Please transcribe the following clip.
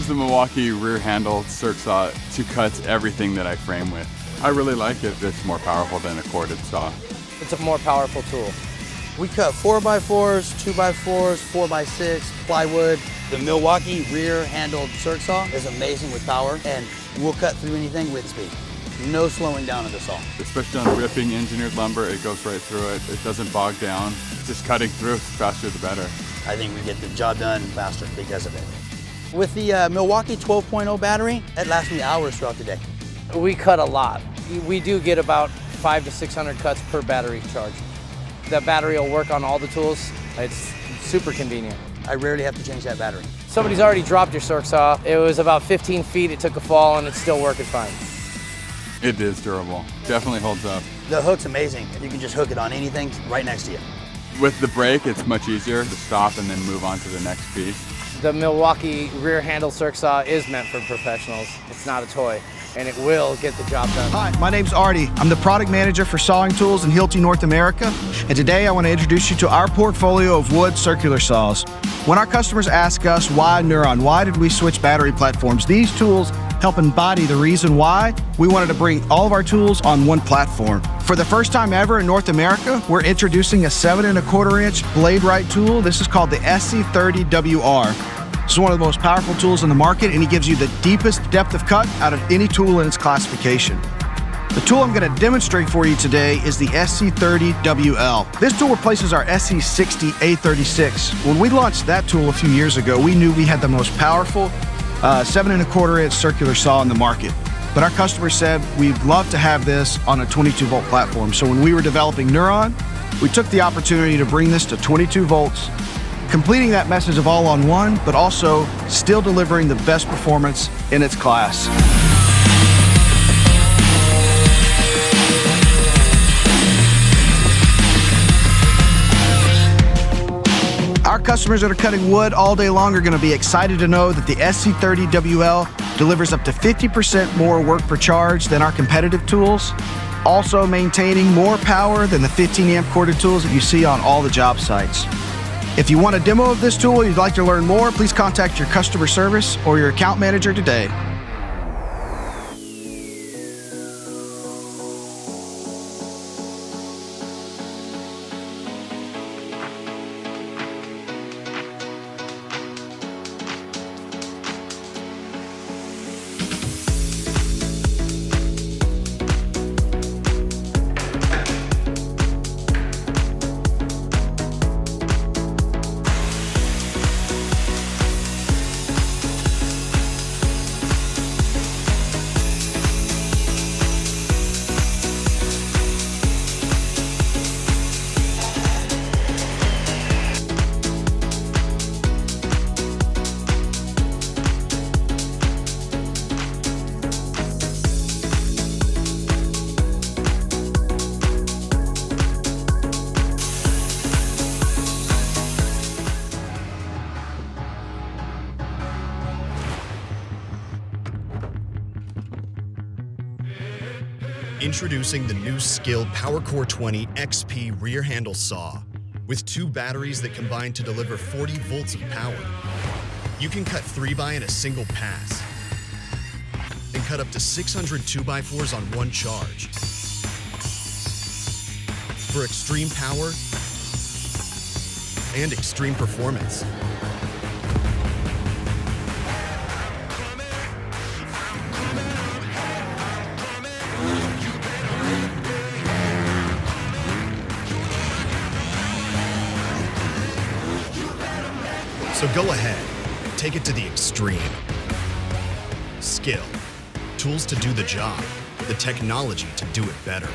use the Milwaukee rear handle circ saw to cut everything that I frame with. I really like it. It's more powerful than a corded saw. It's a more powerful tool. We cut 4x4s, 2x4s, 4x6, plywood. The Milwaukee rear handled circ saw is amazing with power, and we'll cut through anything with speed. No slowing down of the saw. Especially on ripping engineered lumber, it goes right through it. It doesn't bog down. Just cutting through, faster the better. I think we get the job done faster because of it. With the Milwaukee 12.0 battery, it lasts me hours throughout the day. We cut a lot. We do get about 500 to 600 cuts per battery charge. The battery will work on all the tools. It's super convenient. I rarely have to change that battery. Somebody's already dropped your circ saw. It was about 15 feet, it took a fall, and it's still working fine. It is durable. Definitely holds up. The hook's amazing. You can just hook it on anything right next to you. With the brake, it's much easier to stop and then move on to the next piece. The Milwaukee rear handle circ saw is meant for professionals. It's not a toy, and it will get the job done. Hi, my name's Artie. I'm the product manager for sawing tools in Hilti, North America. And today I want to introduce you to our portfolio of wood circular saws. When our customers ask us why Neuron, why did we switch battery platforms, these tools help embody the reason why we wanted to bring all of our tools on one platform. For the first time ever in North America, we're introducing a 7¼ inch blade right tool. This is called the SC30WR. It's one of the most powerful tools in the market, and it gives you the deepest depth of cut out of any tool in its classification. The tool I'm going to demonstrate for you today is the SC30WL. This tool replaces our SC60A36. When we launched that tool a few years ago, we knew we had the most powerful 7¼ inch circular saw in the market. But our customers said we'd love to have this on a 22 volt platform. So when we were developing Neuron, we took the opportunity to bring this to 22 volts, completing that message of all-on-one, but also still delivering the best performance in its class. Our customers that are cutting wood all day long are going to be excited to know that the SC30WL delivers up to 50% more work per charge than our competitive tools, also maintaining more power than the 15 amp corded tools that you see on all the job sites. If you want a demo of this tool or you'd like to learn more, please contact your customer service or your account manager today. Introducing the new SKIL PowerCore 20 XP rear handle saw. With 2 batteries that combine to deliver 40 volts of power, you can cut 3x in a single pass and cut up to 600 2x4s on one charge. For extreme power and extreme performance. So go ahead, take it to the extreme. SKIL, tools to do the job, the technology to do it better.